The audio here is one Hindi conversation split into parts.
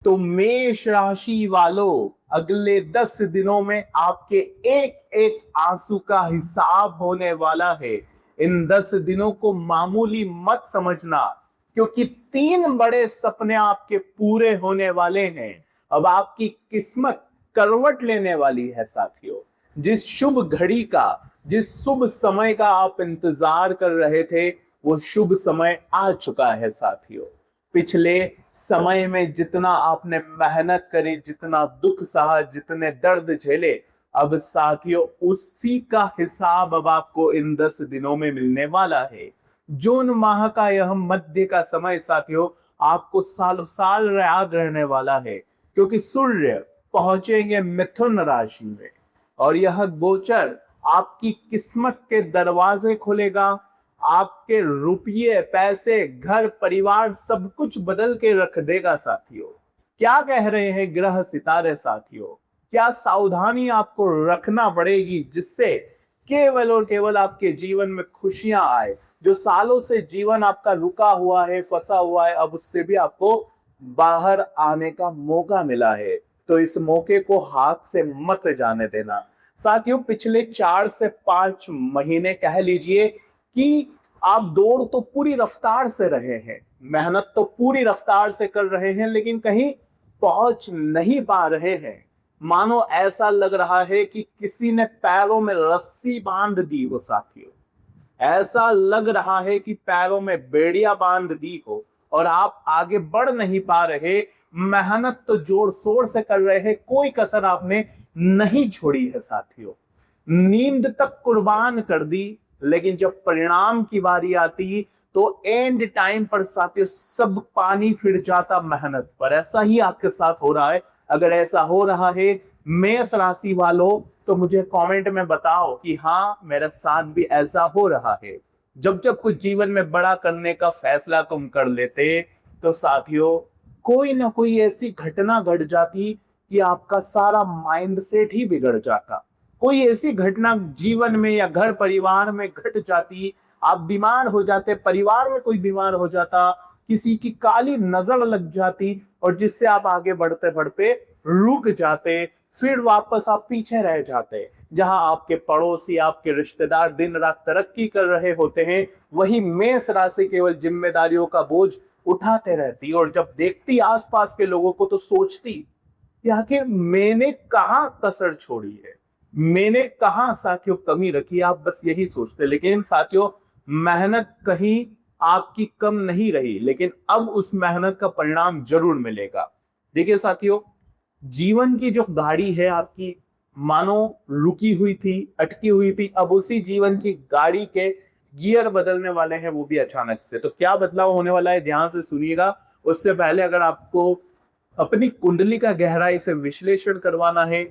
तो मेष राशि वालों, अगले 10 दिनों में आपके एक एक आंसू का हिसाब होने वाला है। इन 10 दिनों को मामूली मत समझना, क्योंकि 3 बड़े सपने आपके पूरे होने वाले हैं। अब आपकी किस्मत करवट लेने वाली है साथियों। जिस शुभ घड़ी का, जिस शुभ समय का आप इंतजार कर रहे थे, वो शुभ समय आ चुका है साथियों। पिछले समय में जितना आपने मेहनत करी, जितना दुख सहा, जितने दर्द झेले, अब साथियों उसी का हिसाब अब आपको इन 10 दिनों में मिलने वाला है। जून माह का यह मध्य का समय साथियों आपको सालों साल याद रहने वाला है, क्योंकि सूर्य पहुंचेंगे मिथुन राशि में और यह गोचर आपकी किस्मत के दरवाजे खोलेगा। आपके रुपये, पैसे, घर, परिवार सब कुछ बदल के रख देगा साथियों। क्या कह रहे हैं ग्रह सितारे साथियों? क्या सावधानी आपको रखना पड़ेगी जिससे केवल और केवल आपके जीवन में खुशियां आए? जो सालों से जीवन आपका रुका हुआ है, फंसा हुआ है, अब उससे भी आपको बाहर आने का मौका मिला है। तो इस मौके को हाथ से मत जाने देना साथियों। पिछले 4 से 5 महीने कह लीजिए कि आप दौड़ तो पूरी रफ्तार से रहे हैं, मेहनत तो पूरी रफ्तार से कर रहे हैं, लेकिन कहीं पहुंच नहीं पा रहे हैं। मानो ऐसा लग रहा है कि किसी ने पैरों में रस्सी बांध दी हो साथियों। ऐसा लग रहा है कि पैरों में बेड़ियां बांध दी हो और आप आगे बढ़ नहीं पा रहे। मेहनत तो जोर शोर से कर रहे हैं, कोई कसर आपने नहीं छोड़ी है साथियों। नींद तक कुर्बान कर दी, लेकिन जब परिणाम की बारी आती तो एंड टाइम पर साथियों सब पानी फिर जाता मेहनत पर। ऐसा ही आपके साथ हो रहा है। अगर ऐसा हो रहा है मेष राशि वालों, तो मुझे कमेंट में बताओ कि हाँ मेरे साथ भी ऐसा हो रहा है। जब जब कुछ जीवन में बड़ा करने का फैसला तुम कर लेते, तो साथियों कोई ना कोई ऐसी घटना घट जाती कि आपका सारा माइंडसेट ही बिगड़ जाता। कोई ऐसी घटना जीवन में या घर परिवार में घट जाती, आप बीमार हो जाते, परिवार में कोई बीमार हो जाता, किसी की काली नजर लग जाती और जिससे आप आगे बढ़ते बढ़ते रुक जाते, फिर वापस आप पीछे रह जाते। जहां आपके पड़ोसी, आपके रिश्तेदार दिन रात तरक्की कर रहे होते हैं, वही मेष राशि केवल जिम्मेदारियों का बोझ उठाते रहती और जब देखती आसपास के लोगों को तो सोचती कि आखिर मैंने कहां कसर छोड़ी है, मैंने कहां साथियों कमी रखी। आप बस यही सोचते, लेकिन साथियों मेहनत कहीं आपकी कम नहीं रही, लेकिन अब उस मेहनत का परिणाम जरूर मिलेगा। देखिए साथियों, जीवन की जो गाड़ी है आपकी, मानो रुकी हुई थी, अटकी हुई थी, अब उसी जीवन की गाड़ी के गियर बदलने वाले हैं, वो भी अचानक से। तो क्या बदलाव होने वाला है, ध्यान से सुनिएगा। उससे पहले अगर आपको अपनी कुंडली का गहराई से विश्लेषण करवाना है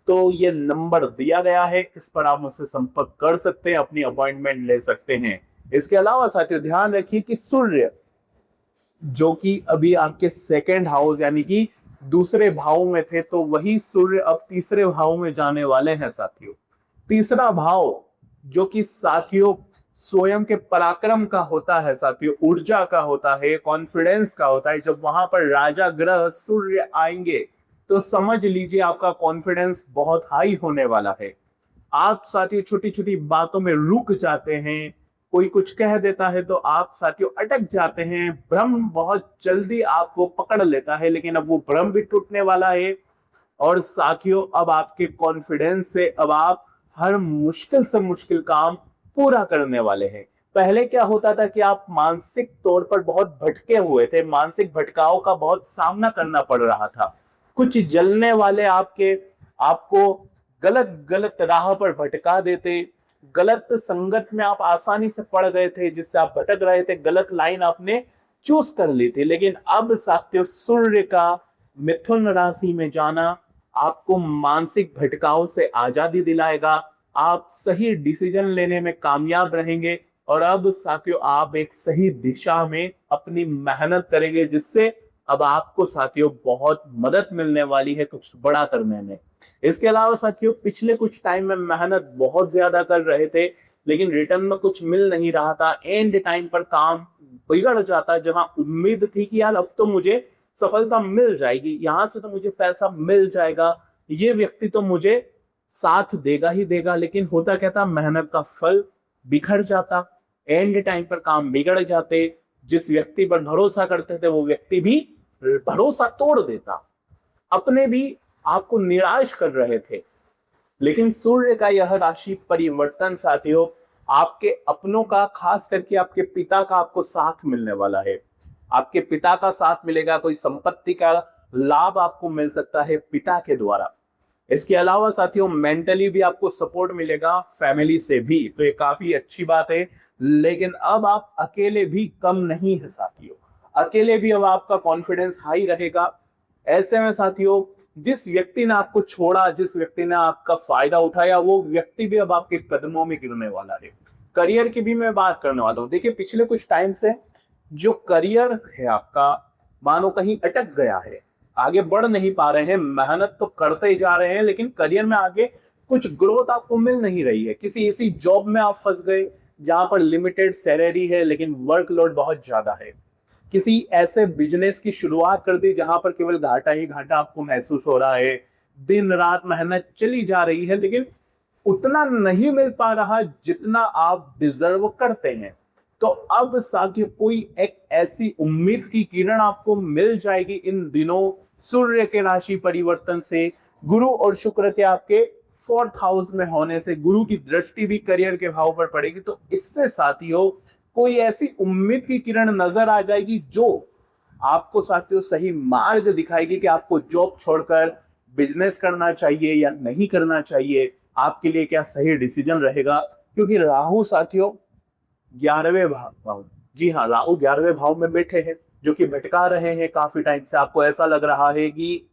तो ये नंबर दिया गया है, इस पर आप मुझसे संपर्क कर सकते हैं, अपनी अपॉइंटमेंट ले सकते हैं। इसके अलावा साथियों ध्यान रखिए कि सूर्य जो कि अभी आपके सेकंड हाउस यानी कि दूसरे भाव में थे, तो वही सूर्य अब तीसरे भाव में जाने वाले हैं साथियों। तीसरा भाव जो कि साथियों स्वयं के पराक्रम का होता है साथियों, ऊर्जा का होता है, कॉन्फिडेंस का होता है। जब वहां पर राजा ग्रह सूर्य आएंगे तो समझ लीजिए आपका कॉन्फिडेंस बहुत हाई होने वाला है। आप साथियों छोटी छोटी बातों में रुक जाते हैं, कोई कुछ कह देता है तो आप साथियों अटक जाते हैं, भ्रम बहुत जल्दी आपको पकड़ लेता है, लेकिन अब वो भ्रम भी टूटने वाला है। और साथियों अब आपके कॉन्फिडेंस से अब आप हर मुश्किल से मुश्किल काम पूरा करने वाले हैं। पहले क्या होता था कि आप मानसिक तौर पर बहुत भटके हुए थे, मानसिक भटकाव का बहुत सामना करना पड़ रहा था। कुछ जलने वाले आपको गलत गलत राह पर भटका देते, गलत संगत में आप आसानी से पड़ गए थे, जिससे आप भटक रहे थे, गलत लाइन आपने चूज कर ली थी। लेकिन अब साथियों सूर्य का मिथुन राशि में जाना आपको मानसिक भटकाव से आजादी दिलाएगा। आप सही डिसीजन लेने में कामयाब रहेंगे और अब साथियों आप एक सही दिशा में अपनी मेहनत करेंगे, जिससे अब आपको साथियों बहुत मदद मिलने वाली है कुछ बड़ा करने में। इसके अलावा साथियों पिछले कुछ टाइम में मेहनत बहुत ज्यादा कर रहे थे, लेकिन रिटर्न में कुछ मिल नहीं रहा था। एंड टाइम पर काम बिगड़ जाता, जहां उम्मीद थी कि यार अब तो मुझे सफलता मिल जाएगी, यहाँ से तो मुझे पैसा मिल जाएगा, ये व्यक्ति तो मुझे साथ देगा ही देगा। लेकिन होता क्या था, मेहनत का फल बिखर जाता, एंड टाइम पर काम बिगड़ जाते, जिस व्यक्ति पर भरोसा करते थे वो व्यक्ति भी भरोसा तोड़ देता, अपने भी आपको निराश कर रहे थे। लेकिन सूर्य का यह राशि परिवर्तन साथियों आपके अपनों का, खास करके आपके पिता का आपको साथ मिलने वाला है। आपके पिता का साथ मिलेगा, कोई संपत्ति का लाभ आपको मिल सकता है पिता के द्वारा। इसके अलावा साथियों मेंटली भी आपको सपोर्ट मिलेगा, फैमिली से भी, तो ये काफी अच्छी बात है। लेकिन अब आप अकेले भी कम नहीं है साथियों, अकेले भी अब आपका कॉन्फिडेंस हाई रहेगा। ऐसे में साथियों जिस व्यक्ति ने आपको छोड़ा, जिस व्यक्ति ने आपका फायदा उठाया, वो व्यक्ति भी अब आपके कदमों में गिरने वाला है। करियर की भी मैं बात करने वाला हूँ। देखिए पिछले कुछ टाइम से जो करियर है आपका मानो कहीं अटक गया है, आगे बढ़ नहीं पा रहे हैं, मेहनत तो करते ही जा रहे हैं लेकिन करियर में आगे कुछ ग्रोथ आपको मिल नहीं रही है। किसी ऐसी जॉब में आप फंस गए जहां पर लिमिटेड सैलरी है लेकिन वर्कलोड बहुत ज्यादा है। किसी ऐसे बिजनेस की शुरुआत कर दी जहां पर केवल घाटा ही घाटा आपको महसूस हो रहा है, दिन रात मेहनत चली जा रही है लेकिन उतना नहीं मिल पा रहा जितना आप डिजर्व करते हैं। तो अब साथियों कोई एक ऐसी उम्मीद की किरण आपको मिल जाएगी इन दिनों सूर्य के राशि परिवर्तन से, गुरु और शुक्र के आपके 4th हाउस में होने से, गुरु की दृष्टि भी करियर के भाव पर पड़ेगी। तो इससे साथियों कोई ऐसी उम्मीद की किरण नजर आ जाएगी जो आपको साथियों सही मार्ग दिखाएगी कि आपको जॉब छोड़कर बिजनेस करना चाहिए या नहीं करना चाहिए, आपके लिए क्या सही डिसीजन रहेगा। क्योंकि राहु साथियों 11वें भाव, जी हाँ राहु 11वें भाव में बैठे हैं जो कि भटका रहे हैं काफी टाइम से। आपको ऐसा लग रहा है कि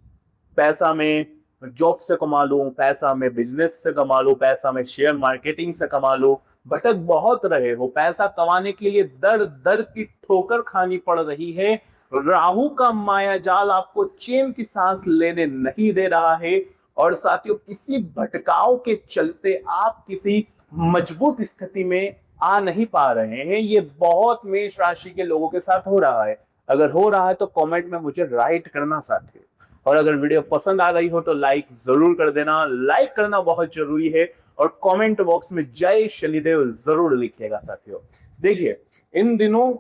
पैसा में जॉब से कमा लूं, पैसा में बिजनेस से कमा लूं, पैसा में शेयर मार्केटिंग से कमा लूं, भटक बहुत रहे हो, पैसा कमाने के लिए दर दर की ठोकर खानी पड़ रही है। राहु का माया जाल आपको चैन की सांस लेने नहीं दे रहा है और साथियों किसी भटकाव के चलते आप किसी मजबूत स्थिति में आ नहीं पा रहे हैं। ये बहुत मेष राशि के लोगों के साथ हो रहा है। अगर हो रहा है तो कमेंट में मुझे राइट करना साथियों, और अगर वीडियो पसंद आ रही हो तो लाइक जरूर कर देना, लाइक करना बहुत जरूरी है और कमेंट बॉक्स में जय शनिदेव जरूर लिखिएगा साथियों। देखिए इन दिनों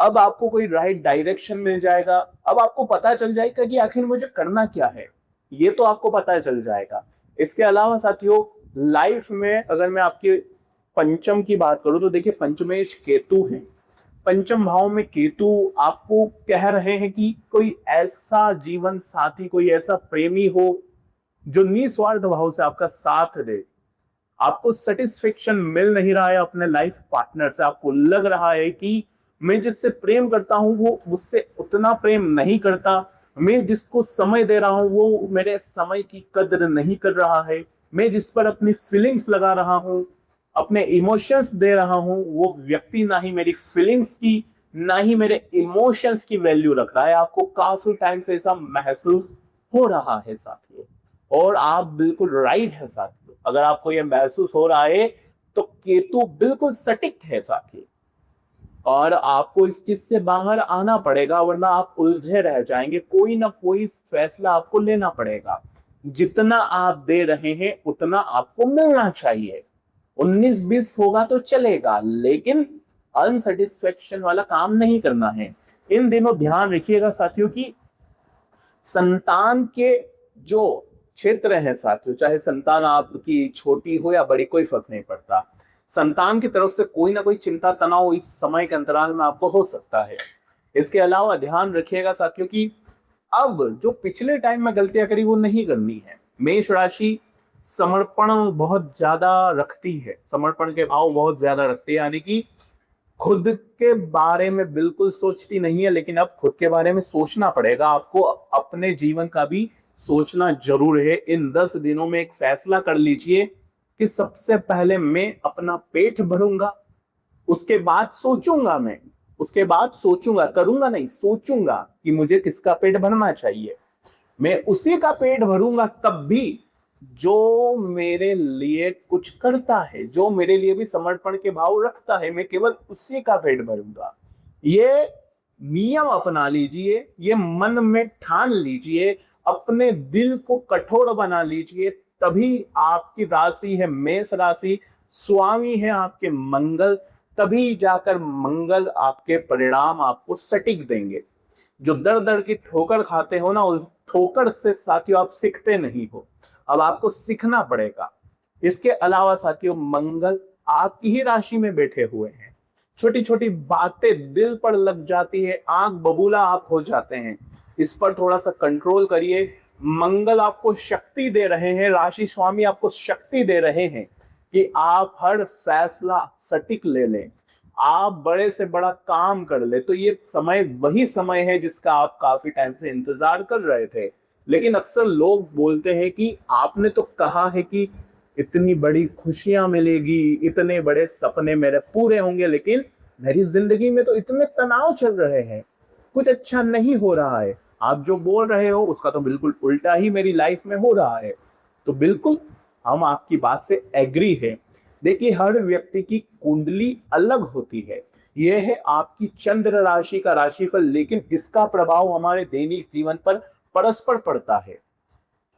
अब आपको कोई राइट डायरेक्शन मिल जाएगा, अब आपको पता चल जाएगा कि आखिर मुझे करना क्या है, ये तो आपको पता चल जाएगा। इसके अलावा साथियों लाइफ में अगर मैं आपके पंचम की बात करूं तो देखिए पंचमेश केतु है, पंचम भाव में केतु आपको कह रहे हैं कि कोई ऐसा जीवन साथी, कोई ऐसा प्रेमी हो जो निस्वार्थ भाव से आपका साथ दे। आपको सेटिस्फेक्शन मिल नहीं रहा है अपने लाइफ पार्टनर से, आपको लग रहा है कि मैं जिससे प्रेम करता हूं वो मुझसे उतना प्रेम नहीं करता, मैं जिसको समय दे रहा हूं वो मेरे समय की कदर नहीं कर रहा है, मैं जिस पर अपनी फीलिंग्स लगा रहा हूं, अपने इमोशंस दे रहा हूं, वो व्यक्ति ना ही मेरी फीलिंग्स की ना ही मेरे इमोशंस की वैल्यू रख रहा है। आपको काफी टाइम से ऐसा महसूस हो रहा है साथियों, और आप बिल्कुल राइट है साथियों। अगर आपको यह महसूस हो रहा है तो केतु बिल्कुल सटीक है साथियों, और आपको इस चीज से बाहर आना पड़ेगा वरना आप उलझे रह जाएंगे। कोई ना कोई फैसला आपको लेना पड़ेगा, जितना आप दे रहे हैं उतना आपको मिलना चाहिए। 19-20 होगा तो चलेगा लेकिन अनसेटिस्फेक्शन वाला काम नहीं करना है। इन दिनों ध्यान रखिएगा साथियों कि संतान के जो क्षेत्र है साथियों, चाहे संतान आपकी छोटी हो या बड़ी कोई फर्क नहीं पड़ता, संतान की तरफ से कोई ना कोई चिंता तनाव इस समय के अंतराल में आपको हो सकता है। इसके अलावा ध्यान रखिएगा साथियों कि अब जो पिछले टाइम में गलतियां करी वो नहीं करनी है। मेष राशि समर्पण बहुत ज्यादा रखती है, समर्पण के भाव बहुत ज्यादा रखती है, यानी कि खुद के बारे में बिल्कुल सोचती नहीं है, लेकिन अब खुद के बारे में सोचना पड़ेगा आपको, अपने जीवन का भी सोचना जरूर है। इन 10 दिनों में एक फैसला कर लीजिए कि सबसे पहले मैं अपना पेट भरूंगा, उसके बाद सोचूंगा, मैं उसके बाद सोचूंगा, करूंगा नहीं, सोचूंगा कि मुझे किसका पेट भरना चाहिए, मैं उसी का पेट भरूंगा। तब भी जो मेरे लिए कुछ करता है, जो मेरे लिए भी समर्पण के भाव रखता है, मैं केवल उसी का पेट भरूंगा। ये नियम अपना लीजिए, ये मन में ठान लीजिए, अपने दिल को कठोर बना लीजिए, तभी आपकी राशि है मेष राशि, स्वामी है आपके मंगल, तभी जाकर मंगल आपके परिणाम आपको सटीक देंगे। जो दर दर की ठोकर खाते हो ना, उस ठोकर से साथियों आप सीखते नहीं हो, अब आपको सीखना पड़ेगा। इसके अलावा साथियों मंगल आपकी ही राशि में बैठे हुए हैं, छोटी छोटी बातें दिल पर लग जाती है, आंख बबूला आप हो जाते हैं, इस पर थोड़ा सा कंट्रोल करिए। मंगल आपको शक्ति दे रहे हैं, राशि स्वामी आपको शक्ति दे रहे हैं कि आप हर फैसला सटीक ले लें, आप बड़े से बड़ा काम कर ले। तो ये समय वही समय है जिसका आप काफी टाइम से इंतजार कर रहे थे। लेकिन अक्सर लोग बोलते हैं कि आपने तो कहा है कि इतनी बड़ी खुशियां मिलेगी, इतने बड़े सपने मेरे पूरे होंगे, लेकिन मेरी जिंदगी में तो इतने तनाव चल रहे हैं, कुछ अच्छा नहीं हो रहा है। आप जो बोल रहे हो उसका तो बिल्कुल उल्टा ही मेरी लाइफ में हो रहा है। तो बिल्कुल हम आपकी बात से एग्री है। देखिए हर व्यक्ति की कुंडली अलग होती है, यह है आपकी चंद्र राशि का राशिफल, लेकिन इसका प्रभाव हमारे दैनिक जीवन पर परस्पर पड़ता है,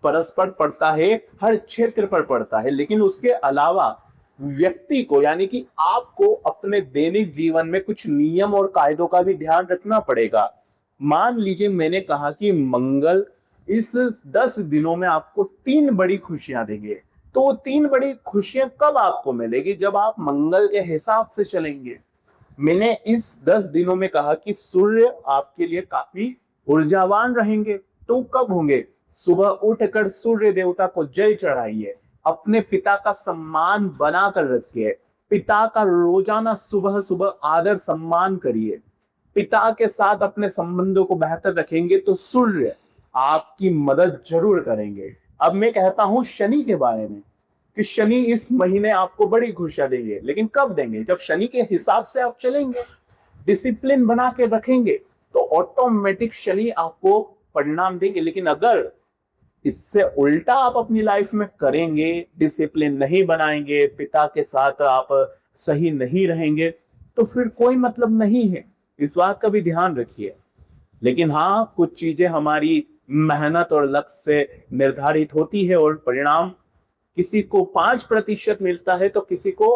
परस्पर पड़ता है, हर क्षेत्र पर पड़ता है। लेकिन उसके अलावा व्यक्ति को यानी कि आपको अपने दैनिक जीवन में कुछ नियम और कायदों का भी ध्यान रखना पड़ेगा। मान लीजिए मैंने कहा कि मंगल इस 10 दिनों में आपको 3 बड़ी खुशियां देंगे, तो वो 3 बड़ी खुशियां कब आपको मिलेगी? जब आप मंगल के हिसाब से चलेंगे। मैंने इस 10 दिनों में कहा कि सूर्य आपके लिए काफी ऊर्जावान रहेंगे, तो कब होंगे? सुबह उठकर सूर्य देवता को जय चढ़ाइए, अपने पिता का सम्मान बनाकर रखिए, पिता का रोजाना सुबह सुबह आदर सम्मान करिए, पिता के साथ अपने संबंधों को बेहतर रखेंगे तो सूर्य आपकी मदद जरूर करेंगे। अब मैं कहता हूं शनि के बारे में कि शनि इस महीने आपको बड़ी खुशियां देंगे, लेकिन कब देंगे? जब शनि के हिसाब से आप चलेंगे, डिसिप्लिन बना के रखेंगे, तो ऑटोमेटिक शनि आपको परिणाम देंगे। लेकिन अगर इससे उल्टा आप अपनी लाइफ में करेंगे, डिसिप्लिन नहीं बनाएंगे, पिता के साथ आप सही नहीं रहेंगे, तो फिर कोई मतलब नहीं है। इस बात का भी ध्यान रखिए। लेकिन हाँ, कुछ चीजें हमारी मेहनत और लक्ष्य से निर्धारित होती है और परिणाम किसी को 5% मिलता है तो किसी को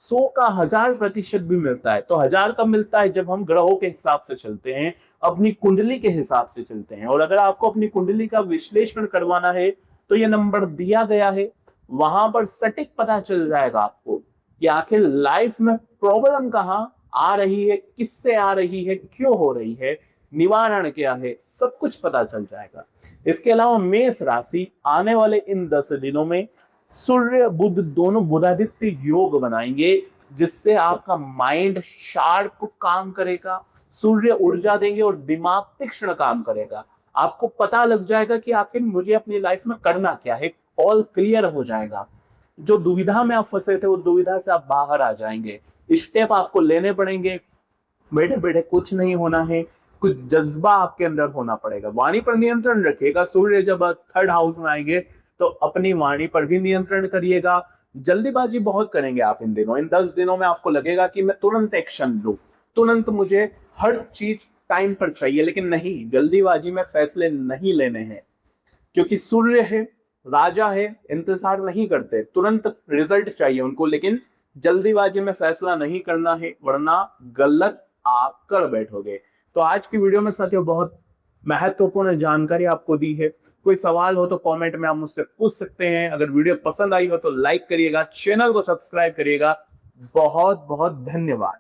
100 का 1000% भी मिलता है। तो 1000 कब मिलता है? जब हम ग्रहों के हिसाब से चलते हैं, अपनी कुंडली के हिसाब से चलते हैं। और अगर आपको अपनी कुंडली का विश्लेषण करवाना है तो ये नंबर दिया गया है, वहां पर सटीक पता चल जाएगा आपको कि आखिर लाइफ में प्रॉब्लम कहाँ आ रही है, किससे आ रही है, क्यों हो रही है, निवारण क्या है, सब कुछ पता चल जाएगा। इसके अलावा मेष राशि आने वाले इन 10 दिनों में सूर्य बुध दोनों बुधादित्य योग बनाएंगे, जिससे आपका माइंड शार्प काम करेगा, सूर्य ऊर्जा देंगे और दिमाग तीक्ष्ण काम करेगा। आपको पता लग जाएगा कि आखिर मुझे अपनी लाइफ में करना क्या है, ऑल क्लियर हो जाएगा। जो दुविधा में आप फंसे थे, वो दुविधा से आप बाहर आ जाएंगे। स्टेप आपको लेने पड़ेंगे, बैठे बैठे कुछ नहीं होना है, कुछ जज्बा आपके अंदर होना पड़ेगा। वाणी पर नियंत्रण रखिएगा। सूर्य जब 3rd हाउस में आएंगे तो अपनी वाणी पर भी नियंत्रण करिएगा। जल्दीबाजी बहुत करेंगे आप इन दिनों। इन 10 दिनों में आपको लगेगा कि मैं तुरंत एक्शन लूं, तुरंत मुझे हर चीज टाइम पर चाहिए, लेकिन नहीं, जल्दीबाजी में फैसले नहीं लेने हैं, क्योंकि सूर्य है, राजा है, इंतजार नहीं करते, तुरंत रिजल्ट चाहिए उनको। लेकिन जल्दीबाजी में फैसला नहीं करना है, वरना गलत आप कर बैठोगे। तो आज की वीडियो में साथियों बहुत महत्वपूर्ण जानकारी आपको दी है। कोई सवाल हो तो कमेंट में आप मुझसे पूछ सकते हैं। अगर वीडियो पसंद आई हो तो लाइक करिएगा, चैनल को सब्सक्राइब करिएगा। बहुत बहुत धन्यवाद।